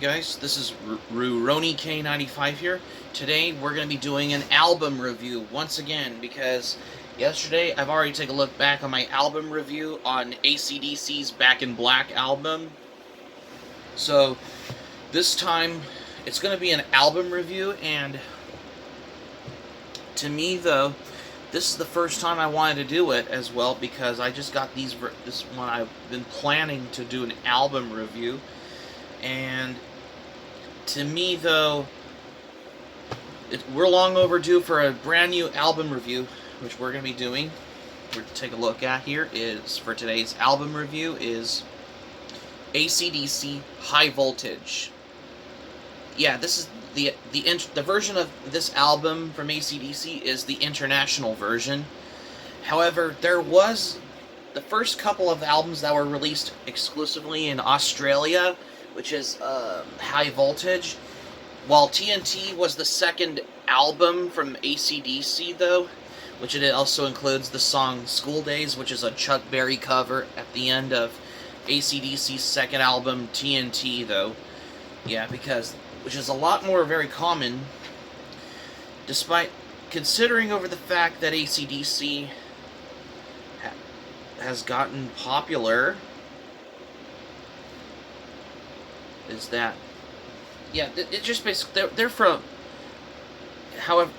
guys, this is Rurouni K95 here. Today we're going to be doing an album review once again because yesterday I've already taken a look back on my album review on AC/DC's Back in Black album. So this time it's going to be an album review, and to me though, this is the first time I wanted to do it as well because I just got this one. I've been planning to do an album review. And to me, though, we're long overdue for a brand new album review, which we're going to be doing. We're going to take a look at here is, for today's album review, is AC/DC High Voltage. Yeah, this is the version of this album from AC/DC is the international version. However, there was the first couple of albums that were released exclusively in Australia, which is High Voltage, while TNT was the second album from AC/DC, though, which it also includes the song School Days, which is a Chuck Berry cover at the end of AC/DC's second album, TNT, though. Yeah, which is a lot more very common, despite considering over the fact that AC/DC has gotten popular. Is that, yeah, it just basically, they're from, however,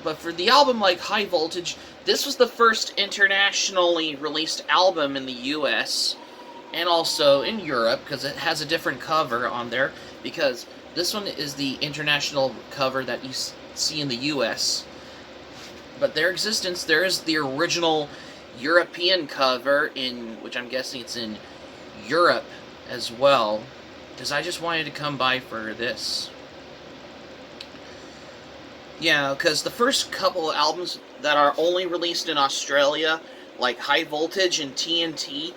but for the album like High Voltage, this was the first internationally released album in the US, and also in Europe, because it has a different cover on there, because this one is the international cover that you see in the US, but there is the original European cover, which I'm guessing it's in Europe as well, because I just wanted to come by for this. Yeah, because the first couple of albums that are only released in Australia, like High Voltage and TNT,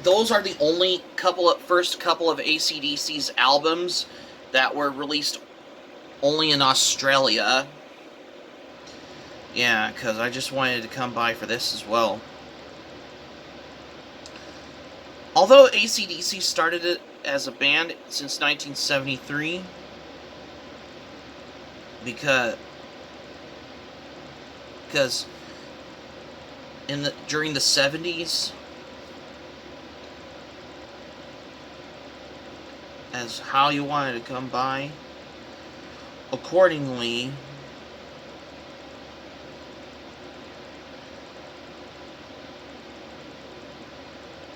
those are the only first couple of AC/DC's albums that were released only in Australia. Yeah, because I just wanted to come by for this as well. Although AC/DC started it as a band since 1973, because during the 70s, as how you wanted to come by accordingly.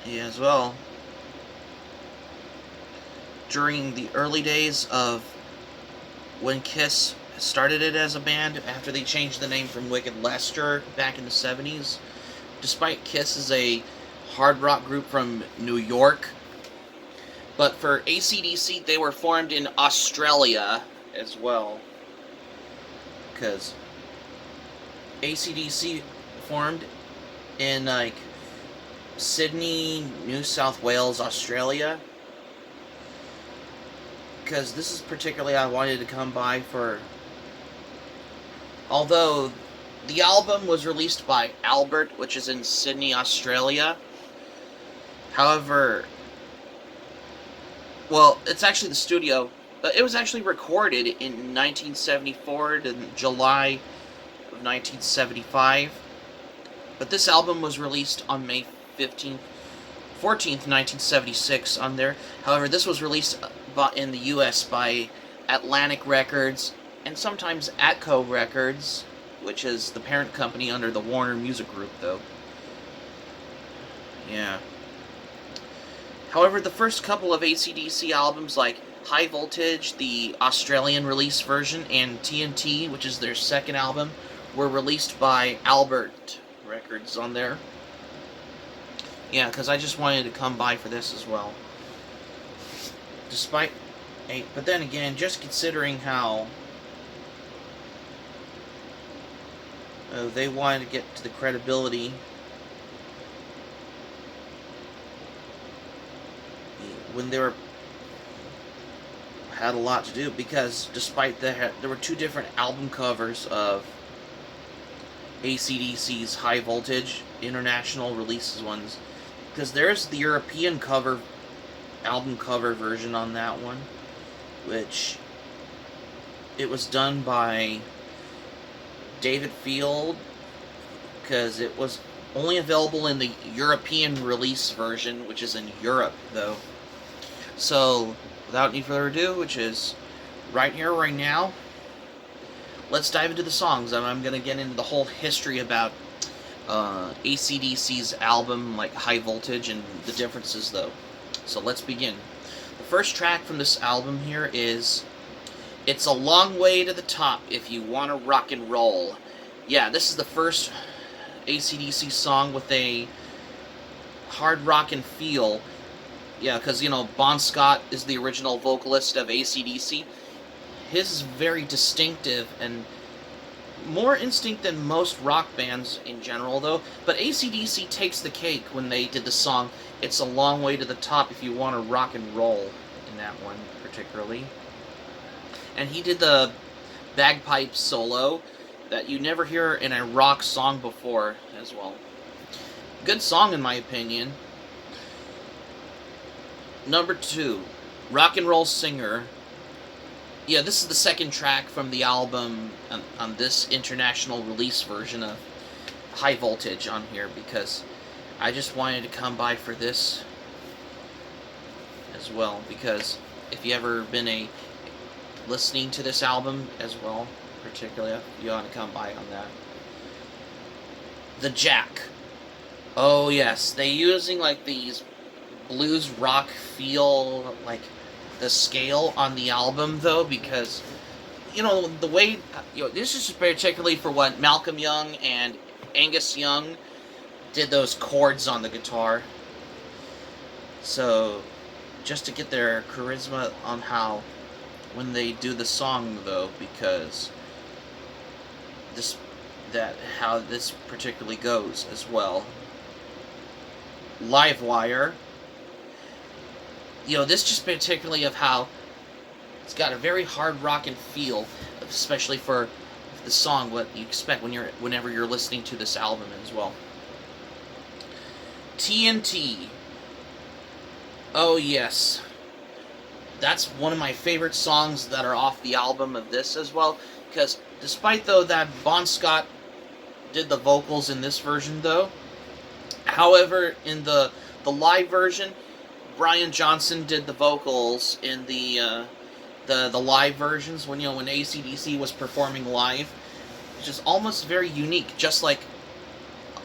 Yeah, as well. During the early days of when Kiss started it as a band, after they changed the name from Wicked Lester back in the 70s, despite Kiss is a hard rock group from New York, but for AC/DC, they were formed in Australia as well, because AC/DC formed in, like, Sydney, New South Wales, Australia, because this is particularly I wanted to come by for. Although the album was released by Albert, which is in Sydney, Australia. However, well, it's actually the studio. It was actually recorded in 1974 to July of 1975. But this album was released on May 14th, 1976 on there. However, this was released in the US by Atlantic Records and sometimes Atco Records, which is the parent company under the Warner Music Group, though. Yeah. However, the first couple of AC/DC albums, like High Voltage, the Australian release version, and TNT, which is their second album, were released by Albert Records on there. Yeah, because I just wanted to come by for this as well. But then again, just considering how they wanted to get to the credibility when they had a lot to do, because despite there were two different album covers of AC/DC's High Voltage international releases ones, because there's the European cover album cover version on that one, which it was done by David Field, because it was only available in the European release version, which is in Europe, though. So, without any further ado, which is right here, right now, let's dive into the songs. I'm going to get into the whole history about AC/DC's album, like High Voltage, and the differences, though. So let's begin. The first track from this album here is It's a Long Way to the Top If You Want to Rock and Roll. Yeah, this is the first AC/DC song with a hard rockin' feel. Yeah, because, you know, Bon Scott is the original vocalist of AC/DC. His is very distinctive and more instinct than most rock bands in general, though. But AC/DC takes the cake when they did the song It's a Long Way to the Top If You Want to Rock and Roll, in that one particularly. And he did the bagpipe solo that you never hear in a rock song before as well. Good song in my opinion. Number 2, Rock and Roll Singer. Yeah, this is the second track from the album on this international release version of High Voltage on here, because I just wanted to come by for this as well, because if you ever been listening to this album as well, particularly, you ought to come by on that. The Jack. Oh yes, they using like these blues rock feel, like the scale on the album, though, because, you know, the way, you know, this is particularly for what Malcolm Young and Angus Young did those chords on the guitar. So, just to get their charisma on how, when they do the song, though, because how this particularly goes as well. Livewire. You know, this just particularly of how it's got a very hard rockin' feel, especially for the song, what you expect whenever you're listening to this album as well. TNT. Oh yes. That's one of my favorite songs that are off the album of this as well, because despite though that Bon Scott did the vocals in this version, though, however, in the live version, Brian Johnson did the vocals in the live versions when AC/DC was performing live, which is almost very unique, just like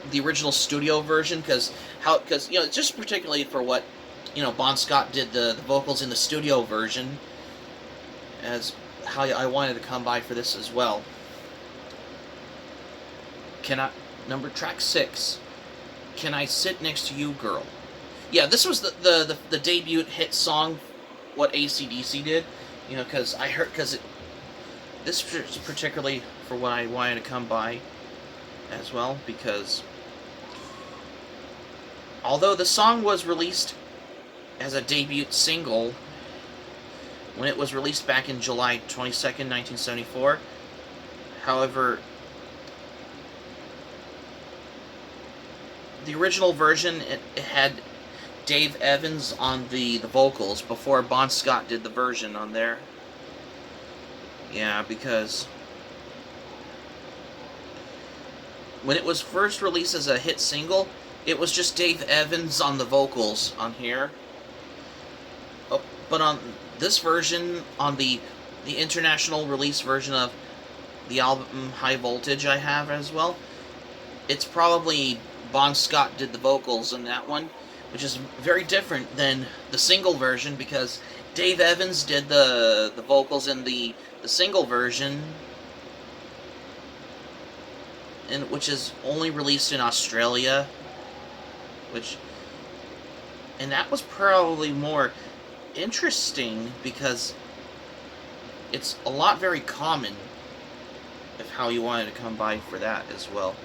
the original studio version, because just particularly for what Bon Scott did the vocals in the studio version, as how I wanted to come by for this as well. Track 6, Can I Sit Next to You, Girl? Yeah, this was the debut hit song, what AC/DC did, because this is particularly for what I wanted to come by as well, because although the song was released as a debut single when it was released back in July 22nd, 1974, however, the original version, it had Dave Evans on the vocals before Bon Scott did the version on there. Yeah, because when it was first released as a hit single, it was just Dave Evans on the vocals on here. Oh, but on this version, on the international release version of the album High Voltage I have as well, it's probably Bon Scott did the vocals in that one, which is very different than the single version, because Dave Evans did the vocals in the single version, and which is only released in Australia, and that was probably more interesting because it's a lot very common, if how you wanted to come by for that as well.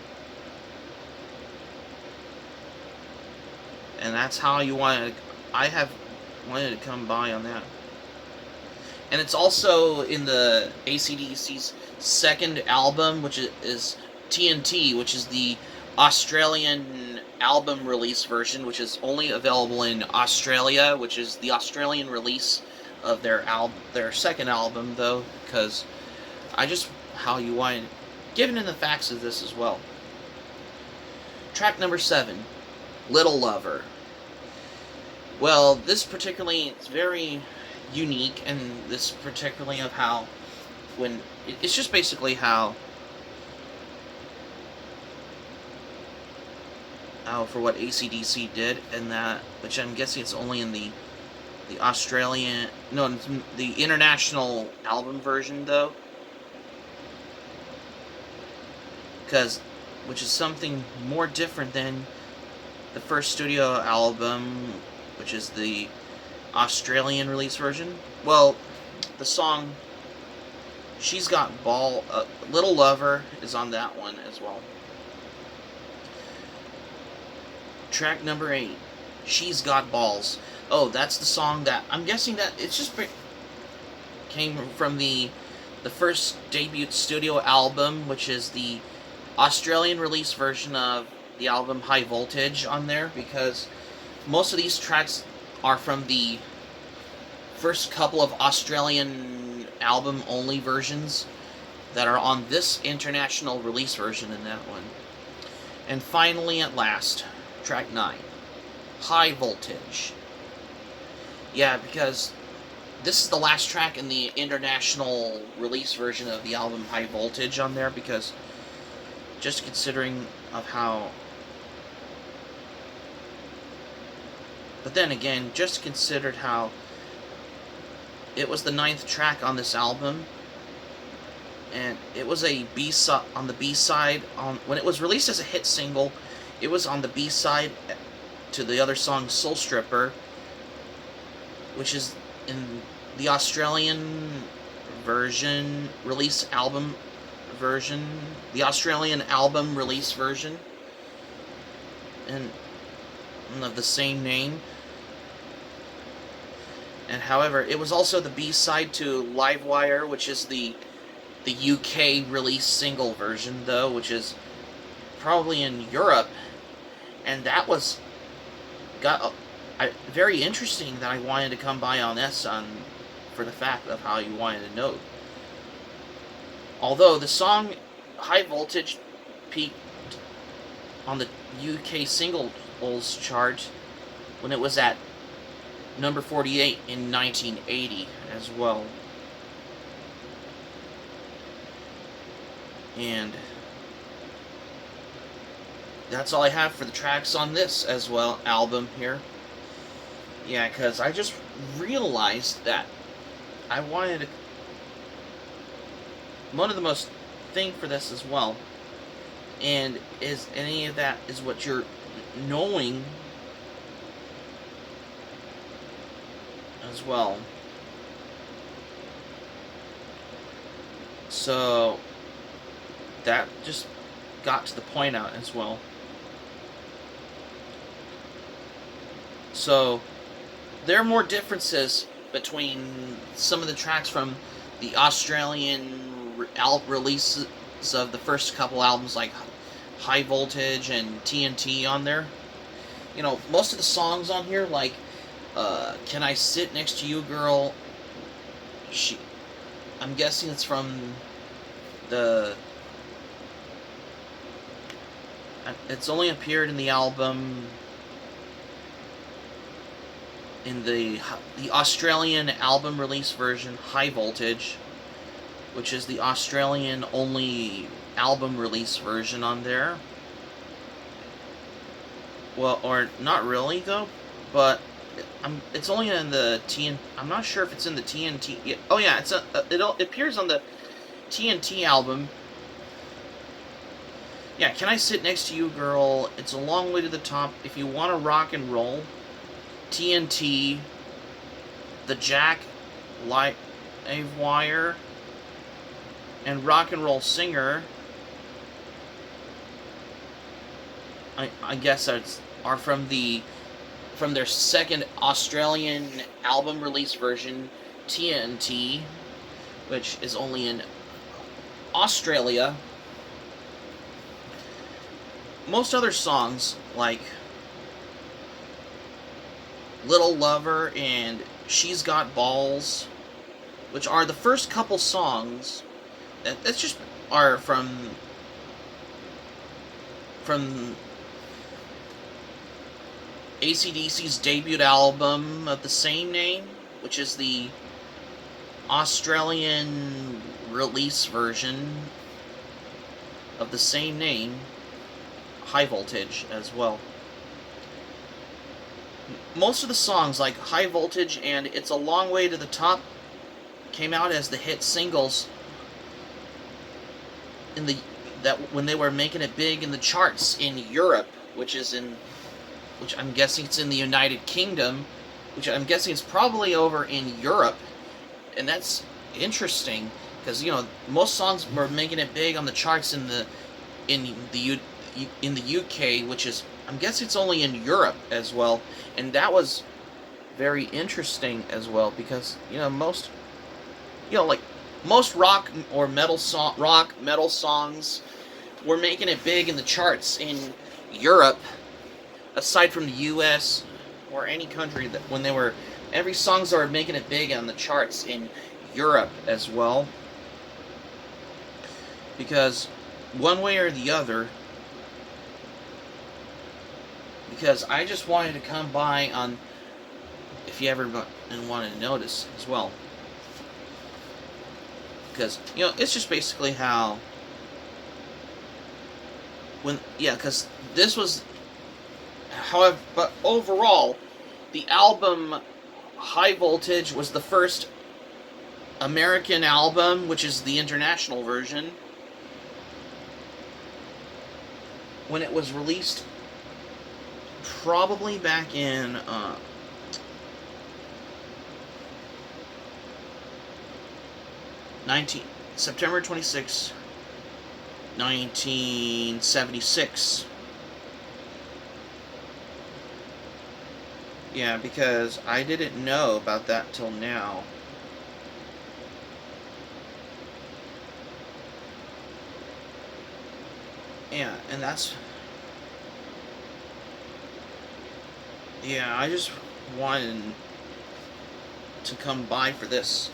And that's how I have wanted to come by on that. And it's also in the AC/DC's second album, which is TNT, which is the Australian album release version, which is only available in Australia, which is the Australian release of their second album, though, because I just how you want given in the facts of this as well. Track number 7, Little Lover. Well, this particularly is very unique, and this particularly of how when it's just basically how for what AC/DC did, and that, which I'm guessing it's only in the Australian, no, the international album version, though, because which is something more different than the first studio album, which is the Australian release version. Well, the song She's Got Little Lover is on that one as well. Track number 8, She's Got Balls. Oh, that's the song that I'm guessing that it's just came from the first debut studio album, which is the Australian release version of the album High Voltage on there, because most of these tracks are from the first couple of Australian album only versions that are on this international release version in that one. And finally, at last, track 9, High Voltage. Yeah, because this is the last track in the international release version of the album High Voltage on there, because just considering of how... But then again, just considered how it was the 9th track on this album, and it was a B-side on the B-side when it was released as a hit single. It was on the B-side to the other song Soul Stripper, which is in the Australian version album version, the Australian album release version, and of the same name. And however, it was also the B-side to Livewire, which is the UK release single version, though, which is probably in Europe, and that was very interesting that I wanted to come by on this for the fact of how you wanted to know. Although the song High Voltage peaked on the UK singles chart when it was at number 48 in 1980 as well. And that's all I have for the tracks on this as well album here. Yeah, because I just realized that I wanted to... One of the most thing for this as well, and is any of that is what you're knowing as well. So that just got to the point out as well. So there are more differences between some of the tracks from the Australian releases of the first couple albums, like High Voltage and TNT on there. You know, most of the songs on here, like Can I Sit Next to You Girl, I'm guessing it's from it's only appeared in the album in the Australian album release version High Voltage, which is the Australian only album release version on there. Well, or not really though, but it's only in the I'm not sure if it's in the TNT. Oh yeah, it appears on the TNT album. Yeah, Can I Sit Next to You Girl, It's a Long Way to the Top, If You Want to Rock and Roll, TNT, The Jack Livewire, and Rock and Roll Singer. I guess that's are from their second Australian album release version, TNT, which is only in Australia. most other songs, like Little Lover and She's Got Balls, which are the first couple songs that's just are from AC/DC's debut album of the same name, which is the Australian release version of the same name, High Voltage, as well. Most of the songs, like High Voltage and It's a Long Way to the Top, came out as the hit singles when they were making it big in the charts in Europe, which I'm guessing it's in the United Kingdom, which I'm guessing is probably over in Europe, and that's interesting because most songs were making it big on the charts in the UK, which is, I'm guessing it's only in Europe as well, and that was very interesting as well because most rock or metal songs were making it big in the charts in Europe, aside from the US or any country that every songs are making it big on the charts in Europe as well, because one way or the other, because I just wanted to come by on, if you ever wanted to notice as well, because it's just basically how because this was, however, but overall the album High Voltage was the first American album, which is the international version, when it was released probably back in September 26, 1976. Yeah, because I didn't know about that till now. Yeah, and that's... Yeah, I just wanted to come by for this,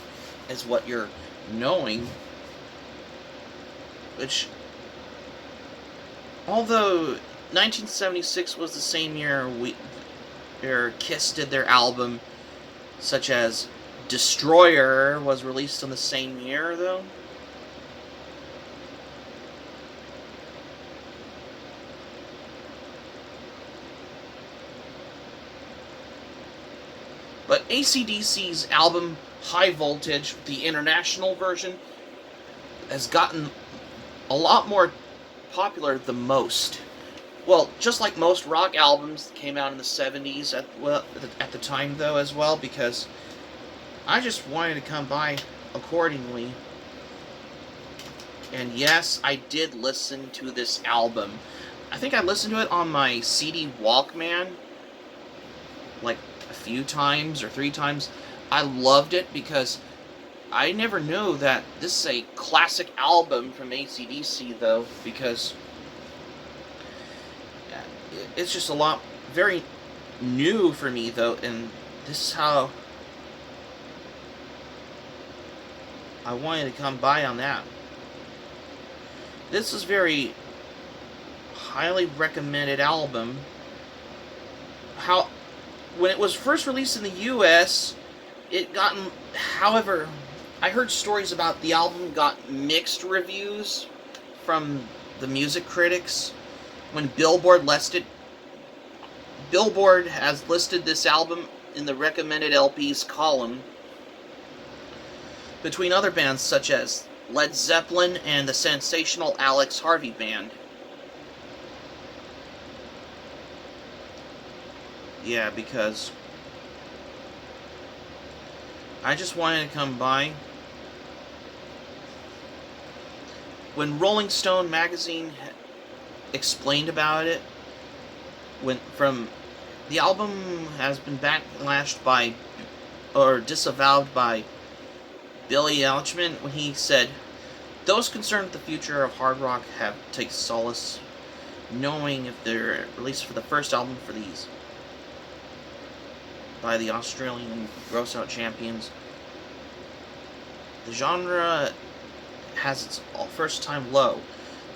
as what you're knowing. Which, although 1976 was the same year Kiss did their album, such as Destroyer was released in the same year, though. But AC/DC's album High Voltage, the international version, has gotten a lot more popular than most. Well, just like most rock albums that came out in the 70s at the time, though, as well, because I just wanted to come by accordingly. And yes, I did listen to this album. I think I listened to it on my CD Walkman like a few times or 3 times. I loved it because I never knew that this is a classic album from AC/DC, though, because it's just a lot very new for me, though, and this is how I wanted to come by on that. This is very highly recommended album. When it was first released in the US, however, I heard stories about the album got mixed reviews from the music critics. When Billboard has listed this album in the recommended LPs column between other bands such as Led Zeppelin and the sensational Alex Harvey Band. Yeah, because I just wanted to come by. When Rolling Stone magazine explained about it, the album has been backlashed or disavowed by Billy Eilichman when he said, "Those concerned with the future of hard rock have taken solace knowing if they're released for the first album for these by the Australian Gross Out Champions. The genre has its first time low.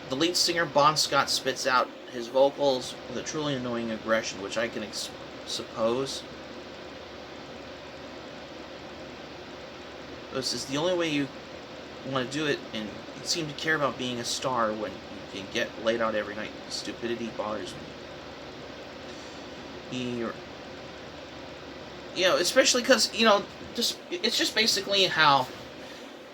The lead singer Bon Scott spits out his vocals with a truly annoying aggression, which I can suppose. This is the only way you want to do it, and you seem to care about being a star when you can get laid out every night. Stupidity bothers me. Especially because, it's just basically how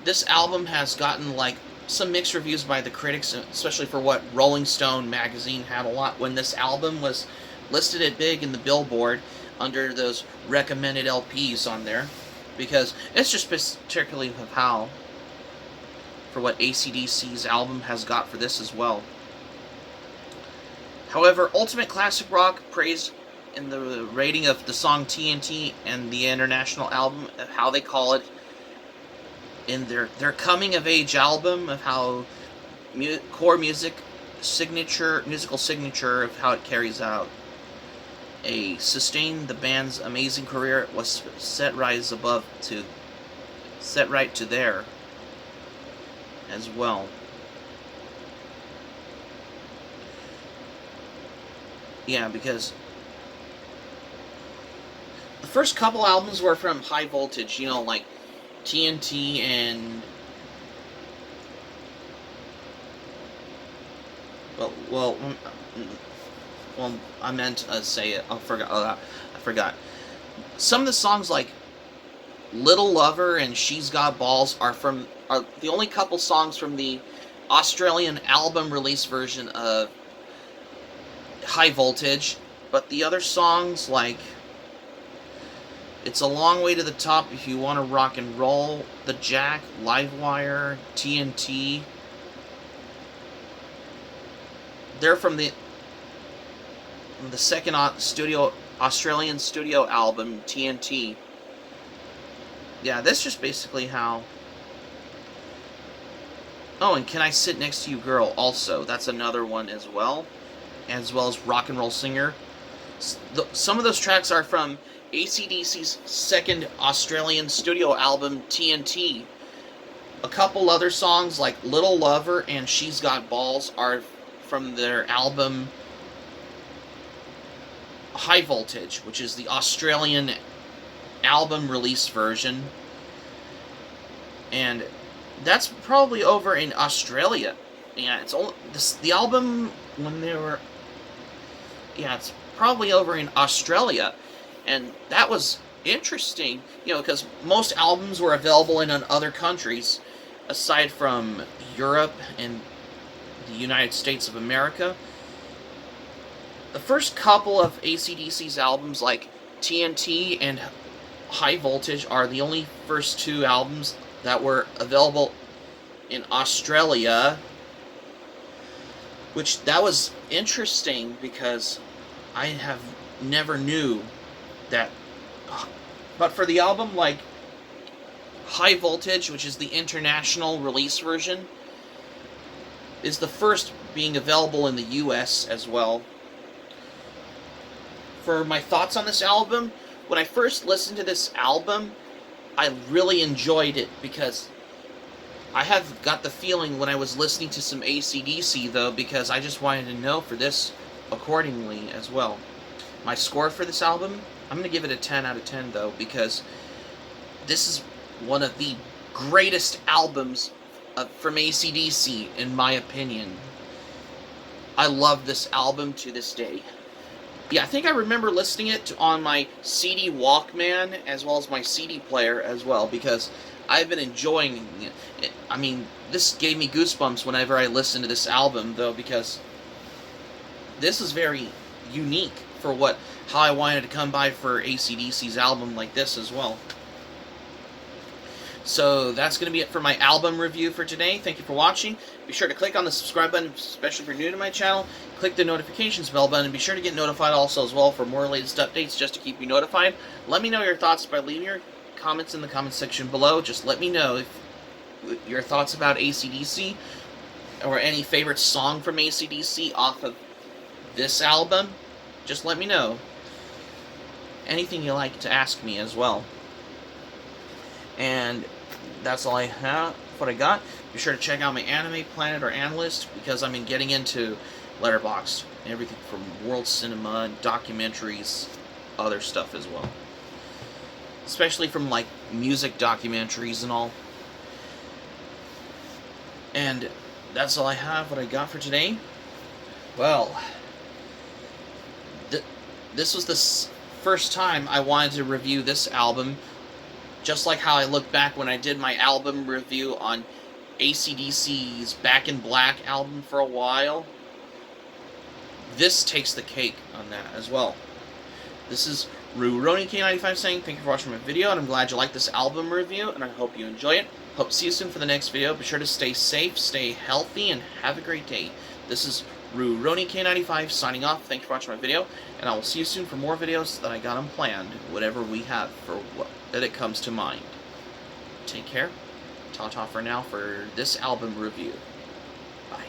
this album has gotten, like, some mixed reviews by the critics, especially for what Rolling Stone magazine had a lot when this album was listed at big in the Billboard under those recommended LPs on there, because it's just particularly of how, for what AC/DC's album has got for this as well. However, Ultimate Classic Rock praised in the rating of the song TNT and the international album, how they call it, in their coming-of-age album, of how core musical signature of how it carries out sustained the band's amazing career was set right to there as well. Yeah, because the first couple albums were from High Voltage, like TNT and well, I meant to say it. I forgot. Some of the songs like Little Lover and She's Got Balls are the only couple songs from the Australian album release version of High Voltage, but the other songs like It's a Long Way to the Top, If You Want to Rock and Roll, The Jack, Livewire, TNT, they're from the second Australian studio album, TNT. Yeah, that's just basically how... Oh, and Can I Sit Next to You Girl also. That's another one as well as Rock and Roll Singer. Some of those tracks are from AC/DC's second Australian studio album, TNT. A couple other songs like Little Lover and She's Got Balls are from their album High Voltage, which is the Australian album release version. And that's probably over in Australia. Yeah, it's only the album when they were... Yeah, it's probably over in Australia. And that was interesting, because most albums were available in other countries, aside from Europe and the United States of America. The first couple of AC/DC's albums, like TNT and High Voltage, are the only first two albums that were available in Australia, which that was interesting because I have never knew that. But for the album like High Voltage, which is the international release version, is the first being available in the US as well. For my thoughts on this album, when I first listened to this album, I really enjoyed it because I have got the feeling when I was listening to some AC/DC, though, because I just wanted to know for this accordingly as well. My score for this album, I'm going to give it a 10 out of 10, though, because this is one of the greatest albums from AC/DC, in my opinion. I love this album to this day. Yeah, I think I remember listening it on my CD Walkman as well as my CD player as well, because I've been enjoying it. I mean, this gave me goosebumps whenever I listened to this album, though, because this is very unique for how I wanted to come by for AC/DC's album like this as well. So that's going to be it for my album review for today. Thank you for watching. Be sure to click on the subscribe button, especially if you're new to my channel. Click the notifications bell button, and be sure to get notified also as well for more latest updates just to keep you notified. Let me know your thoughts by leaving your comments in the comment section below. Just let me know your thoughts about AC/DC or any favorite song from AC/DC off of this album, just let me know. Anything you like to ask me as well. And that's all I have, what I got. Be sure to check out my Anime Planet or Analyst, because I'm getting into Letterboxd and everything from world cinema and documentaries, other stuff as well. Especially from like music documentaries and all. And that's all I have, what I got for today. Well, this was the first time I wanted to review this album, just like how I look back when I did my album review on AC/DC's Back in Black album for a while. This takes the cake on that as well. This is RuRoniK95 saying thank you for watching my video, and I'm glad you liked this album review, and I hope you enjoy it. Hope to see you soon for the next video. Be sure to stay safe, stay healthy, and have a great day. This is RuRoniK95 signing off. Thank you for watching my video, and I will see you soon for more videos that I got unplanned, whatever we have for what that it comes to mind. Take care. Ta-ta for now for this album review. Bye.